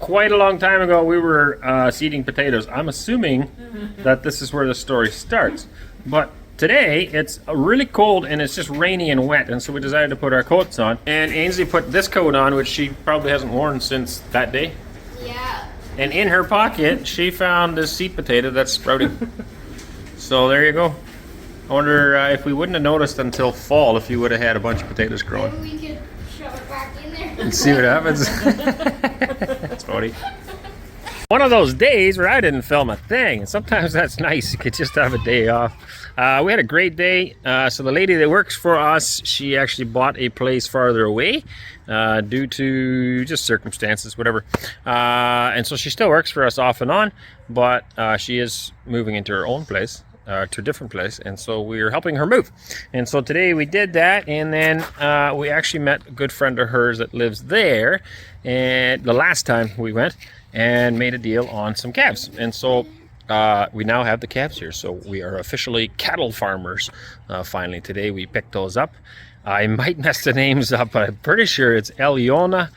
quite a long time ago, we were seeding potatoes. I'm assuming that this is where the story starts. But today, it's really cold and it's just rainy and wet, and so we decided to put our coats on. And Ainsley put this coat on, which she probably hasn't worn since that day. Yeah. And in her pocket, she found this seed potato that's sprouting. So there you go. I wonder if we wouldn't have noticed until fall if you would have had a bunch of potatoes growing. Maybe we could shove it back in there. And see what happens. That's funny. One of those days where I didn't film a thing. Sometimes that's nice. You could just have a day off. We had a great day. So the lady that works for us, she actually bought a place farther away due to just circumstances, whatever. And so she still works for us off and on, but she is moving into her own place. To a different place, and so we are helping her move. And so today we did that, and then we actually met a good friend of hers that lives there, and the last time we went, and made a deal on some calves. And so we now have the calves here, so we are officially cattle farmers. Finally today we picked those up. I might mess the names up, but I'm pretty sure it's Eliona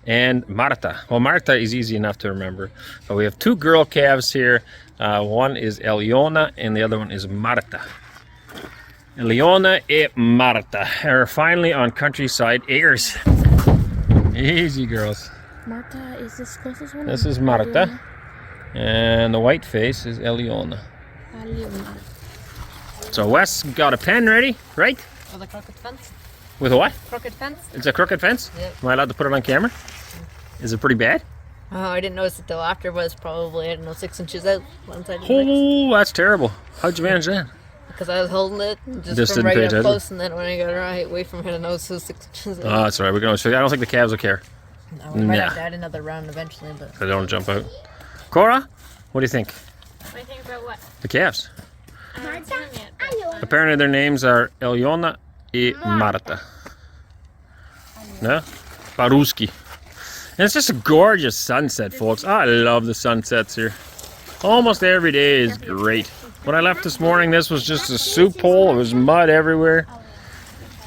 and Marta. Well, Marta is easy enough to remember, but we have two girl calves here. One is Eliona and the other one is Marta. Eliona and Marta are finally on countryside airs. Easy, girls. Marta is this closest one? This is Marta. And the white face is Eliona. So Wes got a pen ready, right? With a crooked fence. With a what? Crooked fence. It's a crooked fence? Yep. Am I allowed to put it on camera? Is it pretty bad? Oh, I didn't notice it till after, but it's probably, I don't know, 6 inches out. One side of the next. Oh, that's terrible. How'd you manage that? Because I was holding it Just from didn't pay right up attention. close, and then when I got right away from it, I noticed it was 6 inches out. Oh, that's all right. We can always figure. I don't think the calves will care. No, we might yeah. have to add another round eventually, but... They don't jump out. Cora, what do you think? What do you think about what? The calves. I haven't seen them yet. but, Apparently their names are Eliona and Marta. No? Baruski. And it's just a gorgeous sunset, folks. I love the sunsets here. Almost every day is great. When I left this morning, this was just a soup hole. It was mud everywhere.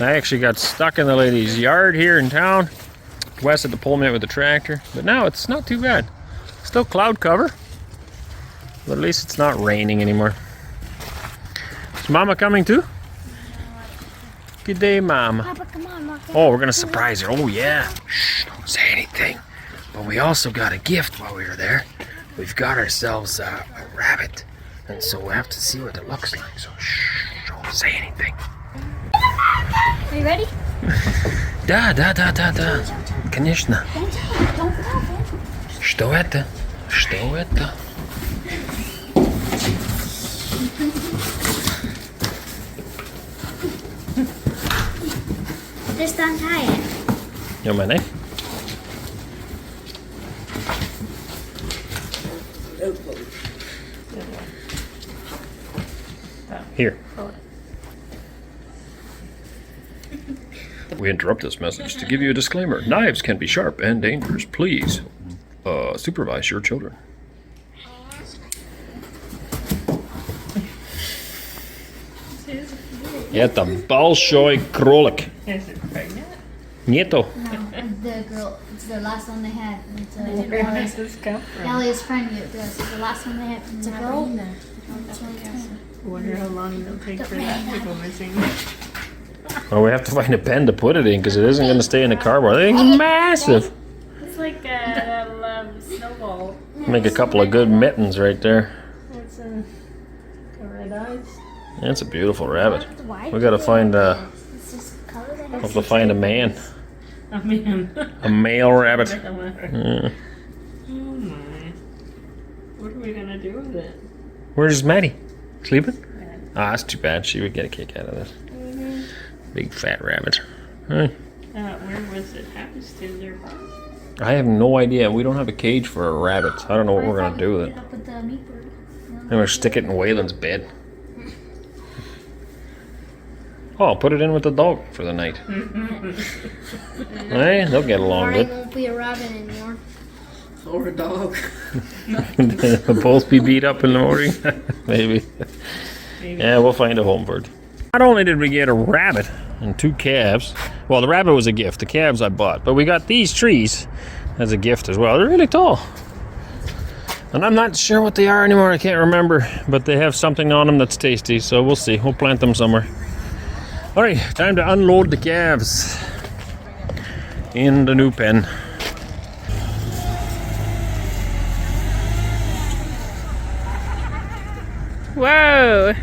I actually got stuck in the lady's yard here in town. Wes had to pull me out with the tractor. But now it's not too bad. Still cloud cover. But at least it's not raining anymore. Is Mama coming too? Good day, Mama. Papa, come on, Marta. Oh, we're gonna surprise her. Oh yeah. Shh, don't say anything. But we also got a gift while we were there. We've got ourselves a rabbit. And so we'll have to see what it looks like. So shh, don't say anything. Are you ready? Да. Конечно. Don't fall. Что это? Что это? Just untie it. You want my knife? Here. We interrupt this message to give you a disclaimer. Knives can be sharp and dangerous. Please supervise your children. Это большой кролик. Is it pregnant? Нету. The girl, it's the last one they had. It's Where does this come from? Elliot's friend, this is the last one they had. It's a girl. I wonder how long it'll take for that to go missing. Oh, we have to find a pen to put it in because it isn't going to stay in the cardboard. That thing's massive. It's like a little snowball. Make a couple of good mittens right there. It's a red eyes. That's a beautiful rabbit. Why? We got to find It's just color that have to find a man, Oh man. a male rabbit. Oh Yeah. my. What are we gonna do with it? Where's Maddie? Sleeping? Ah, that's too bad. She would get a kick out of this. Big fat rabbit. Huh. Where was it housed in their barn? I have no idea. We don't have a cage for a rabbit. I don't know what we're gonna do with it. Up with the meat bird. I'm gonna stick it in Waylon's bed. Oh, I'll put it in with the dog for the night. Hey, they'll get along Alright, good. won't be a rabbit anymore. Or a dog. They'll both be beat up in the morning. Maybe. Yeah, we'll find a home for it. Not only did we get a rabbit and two calves, well, the rabbit was a gift, the calves I bought, but we got these trees as a gift as well. They're really tall. And I'm not sure what they are anymore. I can't remember. But they have something on them that's tasty. So we'll see. We'll plant them somewhere. All right, time to unload the calves in the new pen. Whoa!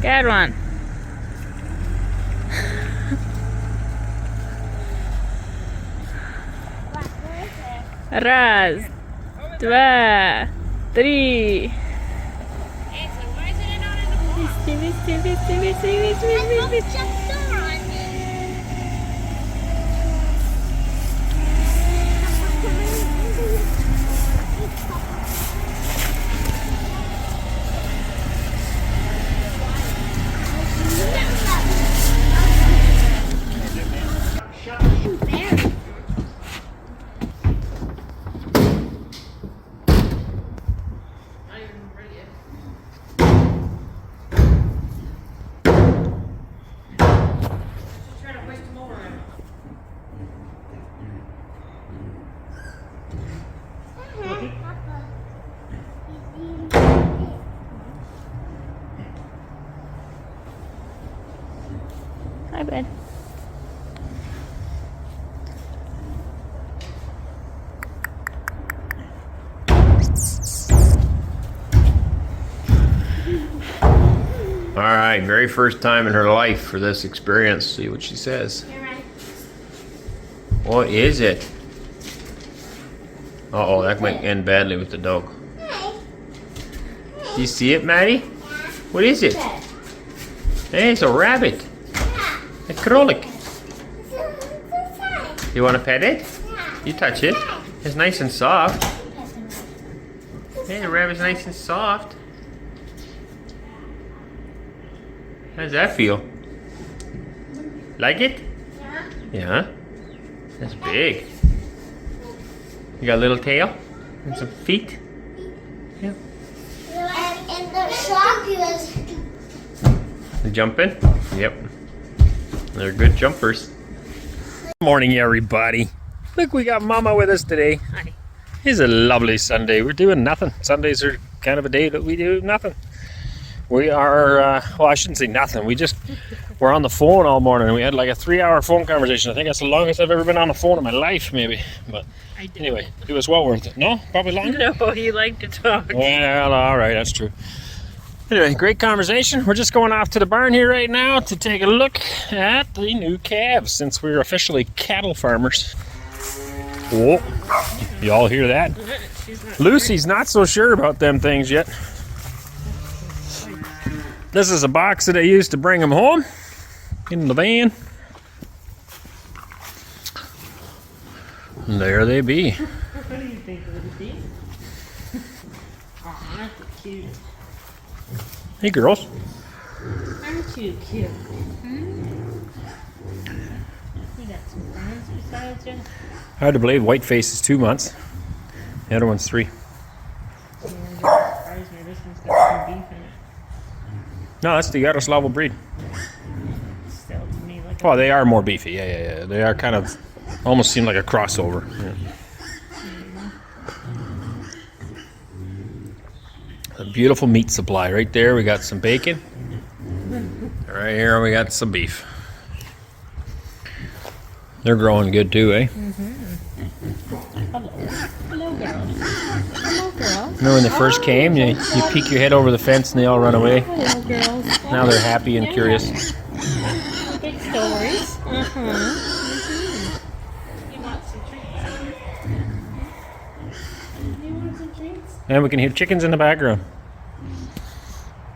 Good one. Раз, два, три. Hi, bud. All right, very first time in her life for this experience. See what she says. You're right. What is it? Uh-oh, that might end badly with the dog. Do you see it, Maddie? What is it? Hey, it's a rabbit. A krollik. You want to pet it? You touch it. It's nice and soft. Hey, the rabbit's nice and soft. How does that feel? Like it? Yeah. That's big. You got a little tail and some feet. Yeah. And the shark is. Jumping? Yep. They're good jumpers. Good morning, everybody. Look, we got Mama with us today. Hi. It's a lovely Sunday. We're doing nothing. Sundays are kind of a day that we do nothing. We are, well, I shouldn't say nothing. We're on the phone all morning. We had like a 3-hour phone conversation. I think that's the longest I've ever been on the phone in my life, maybe. But anyway, it was well worth it. No? Probably longer? No, you like to talk. Well, all right, that's true. Anyway, great conversation. We're just going off to the barn here right now to take a look at the new calves since we're officially cattle farmers. Oh, you all hear that? Lucy's not so sure about them things yet. This is a box that I used to bring them home in the van. And there they be. What do you think, Lucy? Aw, aren't you cute? Hey, girls. Aren't you cute? You got some friends besides you? Hard to believe Whiteface is 2 months. The other one's 3. Yeah, surprised me. This one's got some beef in it. No, that's the Yaroslav breed. Still, to me, like Oh, they are more beefy. Yeah. They are kind of, almost seem like a crossover. Yeah. A beautiful meat supply right there. We got some bacon. Right here we got some beef. They're growing good too, eh? hello. Hello, girls. Hello, girls. Remember when they first came, you peek your head over the fence and they all run away. Hello, girls. Now they're happy and curious. Good stories. You want some treats? You want some treats? And we can hear chickens in the background.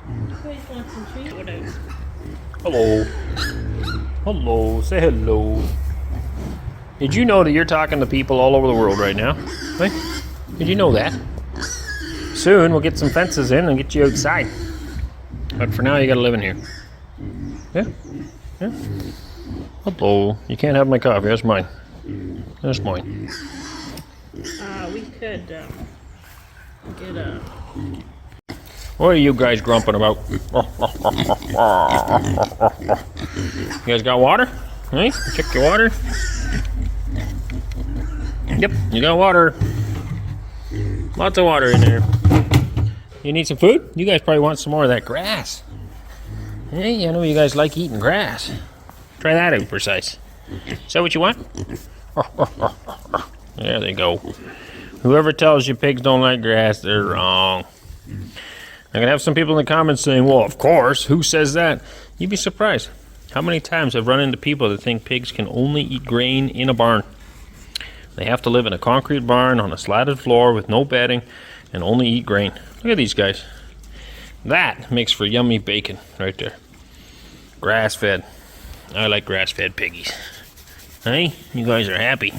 You guys want some treats? What else? Hello. Hello. Say hello. Did you know that you're talking to people all over the world right now? Right? Did you know that? Soon we'll get some fences in and get you outside. But for now you gotta live in here. Yeah? Yeah? Hello. You can't have my coffee. That's mine. That's mine. We could get a. What are you guys grumping about? You guys got water? Hey, check your water. Yep, you got water. Lots of water in there. You need some food? You guys probably want some more of that grass. Hey, I know you guys like eating grass. Try that out, Precise. Is that what you want? There they go. Whoever tells you pigs don't like grass, they're wrong. I'm going to have some people in the comments saying, well, of course, who says that? You'd be surprised how many times I've run into people that think pigs can only eat grain in a barn. They have to live in a concrete barn on a slatted floor with no bedding and only eat grain. Look at these guys. That makes for yummy bacon right there. Grass-fed. I like grass-fed piggies. Hey, you guys are happy,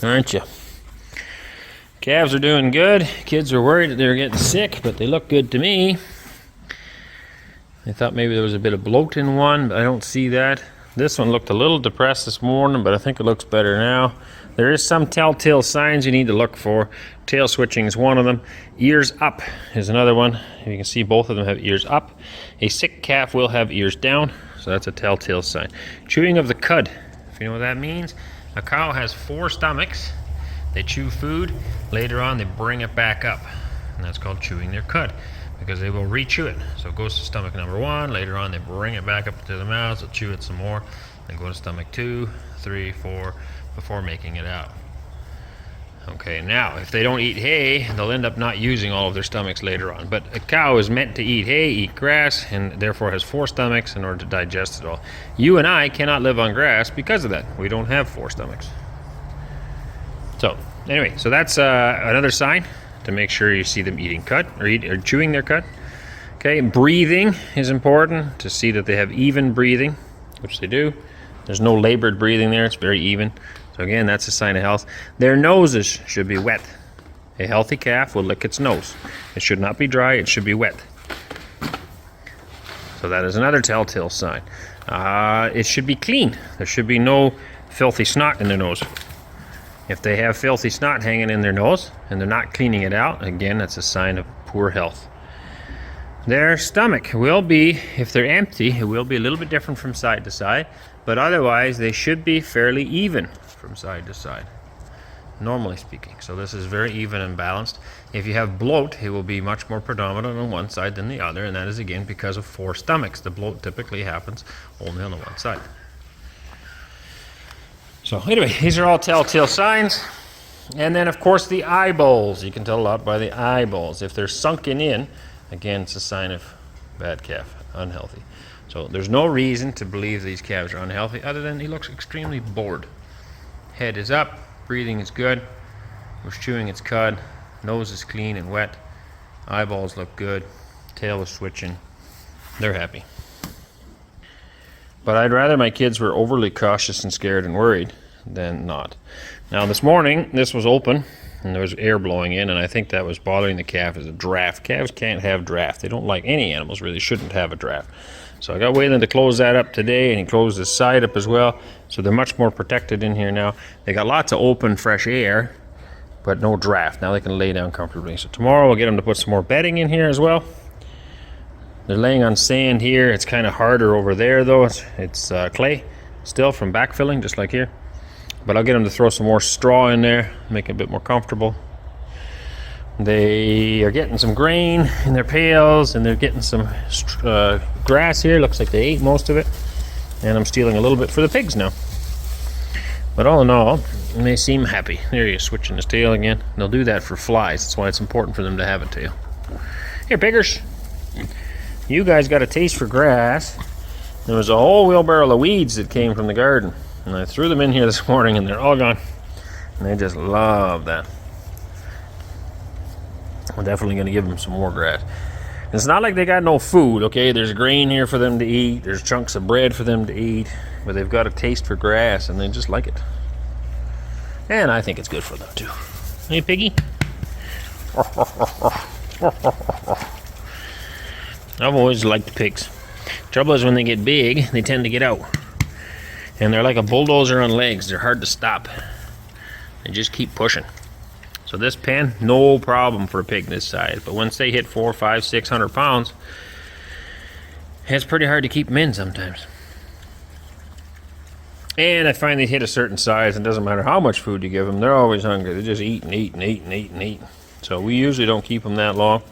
aren't you? Calves are doing good. Kids are worried that they're getting sick, but they look good to me. I thought maybe there was a bit of bloat in one, but I don't see that. This one looked a little depressed this morning, but I think it looks better now. There is some telltale signs you need to look for. Tail switching is one of them. Ears up is another one. You can see both of them have ears up. A sick calf will have ears down, so that's a telltale sign. Chewing of the cud, if you know what that means. A cow has 4 stomachs. They chew food. Later on, they bring it back up, and that's called chewing their cud, because they will re-chew it. So it goes to stomach number 1. Later on, they bring it back up to the mouth. They'll chew it some more. Then go to stomach 2, 3, 4, before making it out. Okay, now if they don't eat hay, they'll end up not using all of their stomachs later on. But a cow is meant to eat hay, eat grass, and therefore has 4 stomachs in order to digest it all. You and I cannot live on grass because of that. We don't have 4 stomachs. So anyway, so that's another sign to make sure you see them eating cud or chewing their cud. Okay, breathing is important to see that they have even breathing, which they do. There's no labored breathing there. It's very even. So again, that's a sign of health. Their noses should be wet. A healthy calf will lick its nose. It should not be dry. It should be wet. So that is another telltale sign. It should be clean. There should be no filthy snot in their nose. If they have filthy snot hanging in their nose and they're not cleaning it out, again, that's a sign of poor health. Their stomach will be, if they're empty, it will be a little bit different from side to side, but otherwise they should be fairly even from side to side, normally speaking. So this is very even and balanced. If you have bloat, it will be much more predominant on one side than the other, and that is again because of 4 stomachs. The bloat typically happens only on the one side. So anyway, these are all telltale signs. And then of course the eyeballs. You can tell a lot by the eyeballs. If they're sunken in, again, it's a sign of bad calf, unhealthy. So there's no reason to believe these calves are unhealthy other than he looks extremely bored. Head is up, breathing is good, it was chewing its cud, nose is clean and wet, eyeballs look good, tail is switching. They're happy. But I'd rather my kids were overly cautious and scared and worried than not. Now this morning, this was open and there was air blowing in, and I think that was bothering the calf as a draft. Calves can't have draft. They don't like, any animals really shouldn't have a draft. So I got Waylon to close that up today, and he closed his side up as well. So they're much more protected in here now. They got lots of open, fresh air, but no draft. Now they can lay down comfortably. So tomorrow we'll get them to put some more bedding in here as well. They're laying on sand here. It's kind of harder over there though. It's clay still from backfilling, just like here. But I'll get them to throw some more straw in there, make it a bit more comfortable. They are getting some grain in their pails, and they're getting some grass here. Looks like they ate most of it. And I'm stealing a little bit for the pigs now. But all in all, they seem happy. There he is, switching his tail again. They'll do that for flies. That's why it's important for them to have a tail. Here, piggers. You guys got a taste for grass. There was a whole wheelbarrow of weeds that came from the garden. And I threw them in here this morning, and they're all gone. And they just love that. I'm definitely going to give them some more grass. It's not like they got no food, okay? There's grain here for them to eat. There's chunks of bread for them to eat. But they've got a taste for grass, and they just like it. And I think it's good for them, too. Hey, piggy? I've always liked pigs. Trouble is when they get big, they tend to get out. And they're like a bulldozer on legs. They're hard to stop. They just keep pushing. So this pen, no problem for a pig this size. But once they hit 400, 500, 600 pounds, it's pretty hard to keep them in sometimes. And I find they hit a certain size, and it doesn't matter how much food you give them, they're always hungry. They just eat and eat and eat and eat and eat. So we usually don't keep them that long.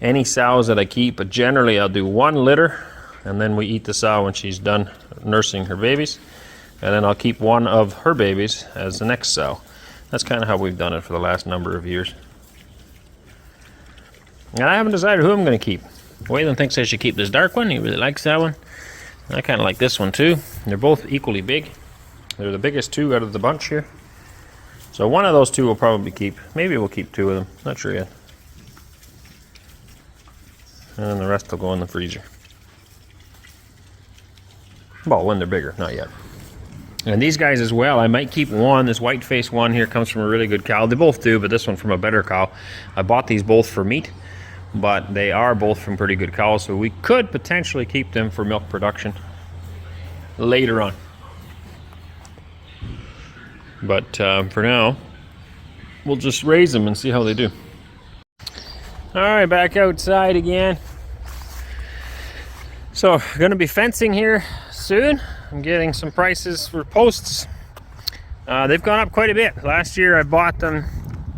Any sows that I keep, but generally I'll do 1 litter, and then we eat the sow when she's done nursing her babies. And then I'll keep 1 of her babies as the next sow. That's kind of how we've done it for the last number of years. And I haven't decided who I'm going to keep. Waylon thinks I should keep this dark one. He really likes that one. I kind of like this one too. They're both equally big. They're the biggest 2 out of the bunch here. So one of those 2 we'll probably keep. Maybe we'll keep 2 of them. Not sure yet. And then the rest will go in the freezer. Well, when they're bigger, not yet. And these guys as well, I might keep one. This white face one here comes from a really good cow. They both do, but this one from a better cow. I bought these both for meat, but they are both from pretty good cows, so we could potentially keep them for milk production later on. But for now, we'll just raise them and see how they do. All right, back outside again. So, going to be fencing here soon. I'm getting some prices for posts. They've gone up quite a bit. Last year I bought them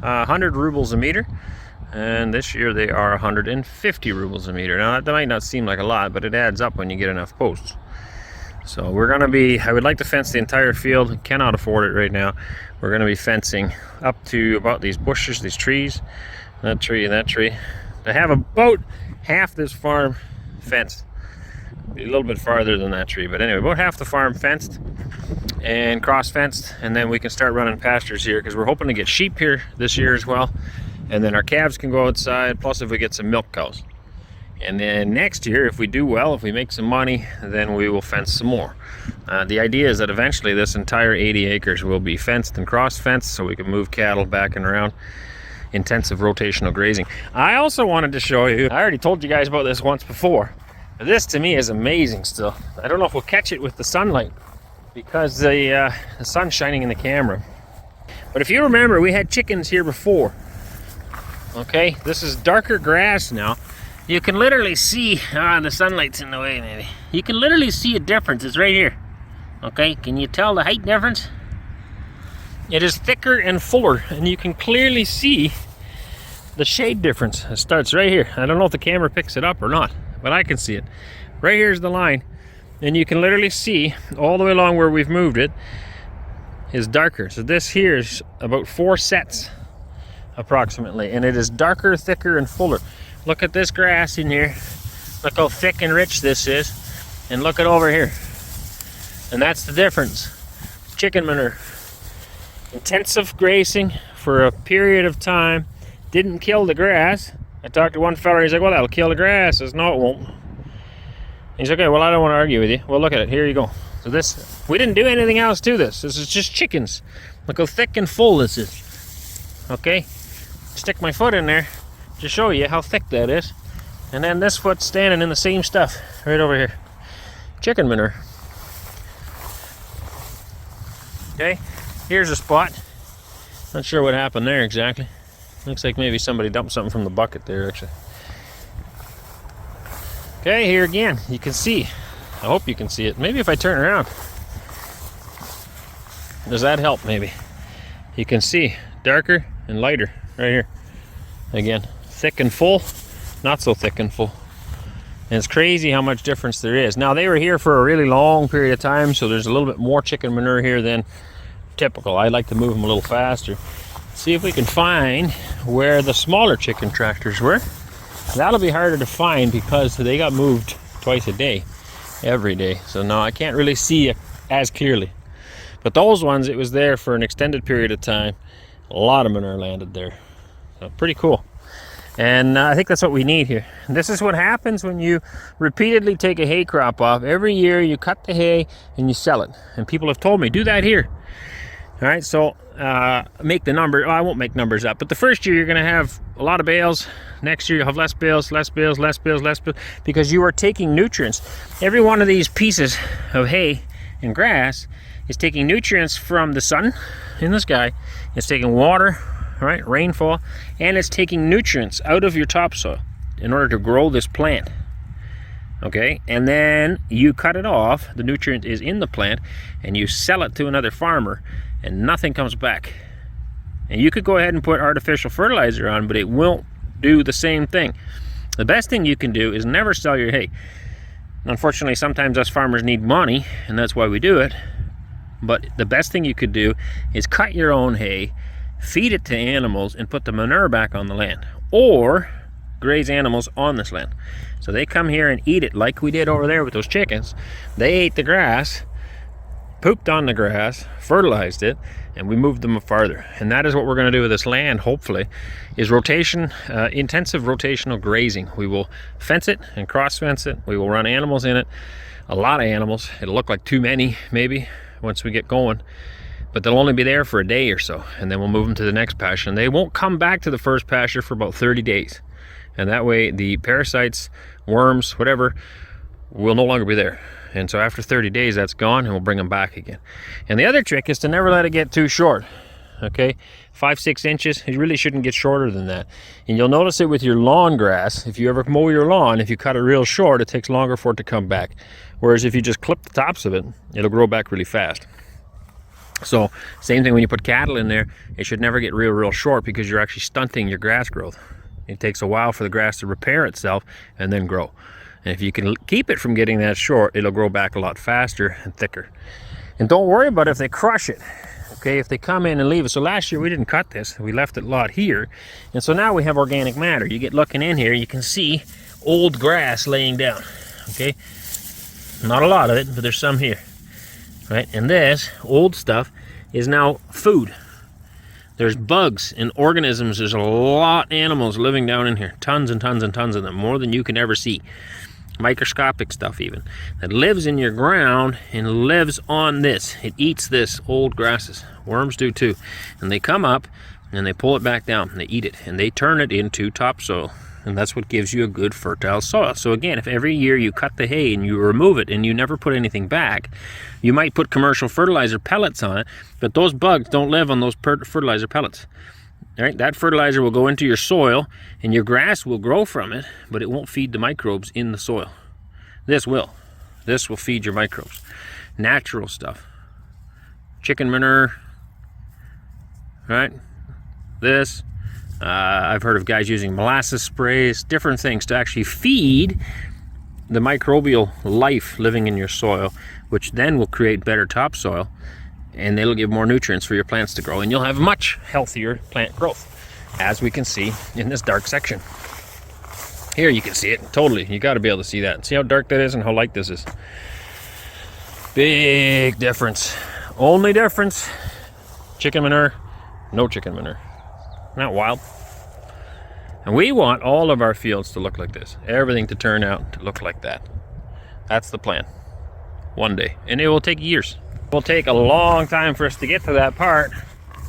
100 rubles a meter, and this year they are 150 rubles a meter. Now that might not seem like a lot, but it adds up when you get enough posts. So we're going to be, I would like to fence the entire field. Cannot afford it right now. We're going to be fencing up to about these bushes, these trees, that tree and that tree. I have about half this farm fenced. A little bit farther than that tree, but anyway, about half the farm fenced and cross fenced, and then we can start running pastures here because we're hoping to get sheep here this year as well, and then our calves can go outside, plus if we get some milk cows. And then next year, if we do well, if we make some money, then we will fence some more. The idea is that eventually this entire 80 acres will be fenced and cross fenced so we can move cattle back and around. Intensive rotational grazing. I also wanted to show you, I already told you guys about this once before. This to me is amazing still. I don't know if we'll catch it with the sunlight because the sun's shining in the camera. But if you remember, we had chickens here before. Okay, this is darker grass now. You can literally see, the sunlight's in the way maybe. You can literally see a difference, it's right here. Okay, can you tell the height difference? It is thicker and fuller, and you can clearly see the shade difference. It starts right here. I don't know if the camera picks it up or not, but I can see it. Right here's the line, and you can literally see all the way along where we've moved it is darker. So this here is about 4 sets approximately, and it is darker, thicker, and fuller. Look at this grass in here. Look how thick and rich this is, and look at over here. And that's the difference. Chicken manure. Intensive grazing for a period of time didn't kill the grass. I talked to one fella, he's like, well, that'll kill the grass. I says, no, it won't. He's like, okay, well, I don't want to argue with you. Well, look at it. Here you go. So this, we didn't do anything else to this. This is just chickens. Look how thick and full this is. Okay? Stick my foot in there to show you how thick that is. And then this foot's standing in the same stuff right over here. Chicken manure. Okay? Here's a spot. Not sure what happened there exactly. Looks like maybe somebody dumped something from the bucket there, actually. Okay, here again, you can see. I hope you can see it. Maybe if I turn around. Does that help, maybe? You can see darker and lighter right here. Again, thick and full, not so thick and full. And it's crazy how much difference there is. Now, they were here for a really long period of time, so there's a little bit more chicken manure here than typical. I like to move them a little faster. See if we can find where the smaller chicken tractors were. That'll be harder to find because they got moved twice a day, every day. So now I can't really see it as clearly. But those ones, it was there for an extended period of time. A lot of manure landed there. So pretty cool. And I think that's what we need here. And this is what happens when you repeatedly take a hay crop off. Every year you cut the hay and you sell it. And people have told me, do that here. All right, so make the number. Oh, I won't make numbers up, but the first year you're going to have a lot of bales. Next year you'll have less bales, less bales, less bales, less bales, because you are taking nutrients. Every one of these pieces of hay and grass is taking nutrients from the sun in the sky. It's taking water, right, rainfall, and it's taking nutrients out of your topsoil in order to grow this plant. Okay, and then you cut it off, the nutrient is in the plant, and you sell it to another farmer, and nothing comes back. And you could go ahead and put artificial fertilizer on, but it won't do the same thing. The best thing you can do is never sell your hay. Unfortunately, sometimes us farmers need money, and that's why we do it. But the best thing you could do is cut your own hay, feed it to animals, and put the manure back on the land. Or graze animals on this land. So they come here and eat it like we did over there with those chickens. They ate the grass, pooped on the grass, fertilized it, and we moved them farther. And that is what we're going to do with this land, hopefully, is rotation, intensive rotational grazing. We will fence it and cross fence it. We will run animals in it, a lot of animals. It'll look like too many, maybe, once we get going. But they'll only be there for a day or so, and then we'll move them to the next pasture. And they won't come back to the first pasture for about 30 days. And that way the parasites, worms, whatever, will no longer be there. And so after 30 days, that's gone, and we'll bring them back again. And the other trick is to never let it get too short. Okay, 5-6 inches, it really shouldn't get shorter than that. And you'll notice it with your lawn grass. If you ever mow your lawn, if you cut it real short, it takes longer for it to come back. Whereas if you just clip the tops of it, it'll grow back really fast. So same thing when you put cattle in there, it should never get real short, because you're actually stunting your grass growth. It takes a while for the grass to repair itself and then grow. And if you can keep it from getting that short, it'll grow back a lot faster and thicker. And don't worry about if they crush it. Okay, if they come in and leave it. So last year we didn't cut this, we left it a lot here. And so now we have organic matter. You get looking in here, you can see old grass laying down. Okay, not a lot of it, but there's some here. Right, and this old stuff is now food. There's bugs and organisms. There's a lot of animals living down in here. Tons and tons and tons of them, more than you can ever see. Microscopic stuff even, that lives in your ground and lives on this. It eats this old grasses. Worms do too. And they come up and they pull it back down and they eat it and they turn it into topsoil. And that's what gives you a good fertile soil. So again, if every year you cut the hay and you remove it and you never put anything back, you might put commercial fertilizer pellets on it, but those bugs don't live on those fertilizer pellets. All right, that fertilizer will go into your soil and your grass will grow from it, but it won't feed the microbes in the soil. This will. This will feed your microbes. Natural stuff. Chicken manure, right? This. I've heard of guys using molasses sprays, different things to actually feed the microbial life living in your soil, which then will create better topsoil, and it'll give more nutrients for your plants to grow, and you'll have much healthier plant growth, as we can see in this dark section. Here you can see it totally. You got to be able to see that. See how dark that is and how light this is. Big difference. Only difference, chicken manure, no chicken manure. Not wild. And we want all of our fields to look like this. Everything to turn out to look like that. That's the plan. One day. And it will take years. It will take a long time for us to get to that part,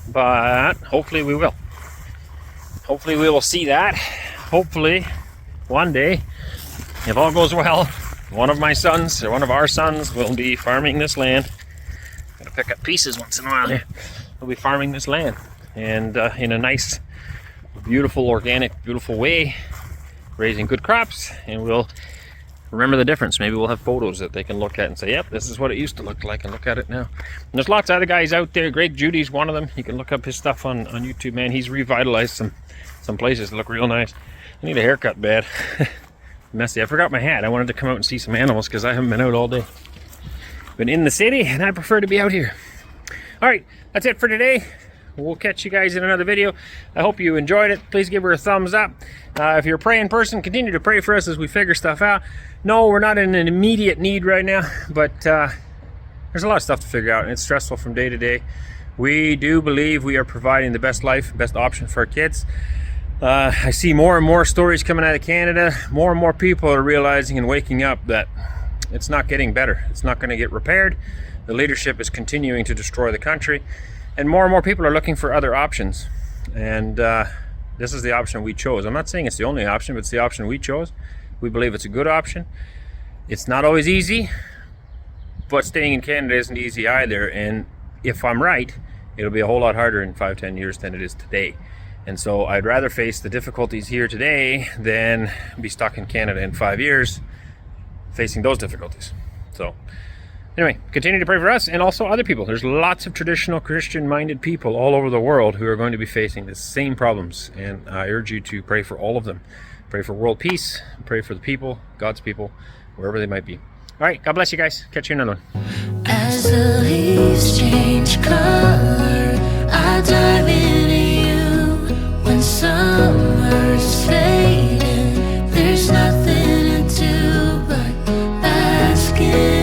but hopefully we will. Hopefully we will see that. Hopefully one day, if all goes well, one of my sons or one of our sons will be farming this land. Gotta pick up pieces once in a while here. We'll be farming this land. And in a nice, beautiful, organic, beautiful way, raising good crops, and we'll remember the difference. Maybe we'll have photos that they can look at and say, yep, this is what it used to look like, and look at it now. And there's lots of other guys out there. Greg Judy's one of them. You can look up his stuff on YouTube, man. He's revitalized some places that look real nice. I need a haircut bad. Messy. I forgot my hat. I wanted to come out and see some animals because I haven't been out all day. Been in the city, and I prefer to be out here. All right, that's it for today. We'll catch you guys in another video. I hope you enjoyed it. Please give her a thumbs up. If you're a praying person, continue to pray for us as we figure stuff out. No, we're not in an immediate need right now, but there's a lot of stuff to figure out, and it's stressful from day to day. We do believe we are providing the best life, best option for our kids. I see more and more stories coming out of Canada. More and more people are realizing and waking up that it's not getting better. It's not going to get repaired. The leadership is continuing to destroy the country. And more people are looking for other options. And this is the option we chose. I'm not saying it's the only option, but it's the option we chose. We believe it's a good option. It's not always easy, but staying in Canada isn't easy either. And if I'm right, it'll be a whole lot harder in 5-10 years than it is today. And so I'd rather face the difficulties here today than be stuck in Canada in 5 years facing those difficulties. So anyway, continue to pray for us and also other people. There's lots of traditional Christian-minded people all over the world who are going to be facing the same problems, and I urge you to pray for all of them. Pray for world peace, pray for the people, God's people, wherever they might be. All right, God bless you guys. Catch you in another one. As the leaves change color, I dive into you. When summer's fading, there's nothing to do but bask in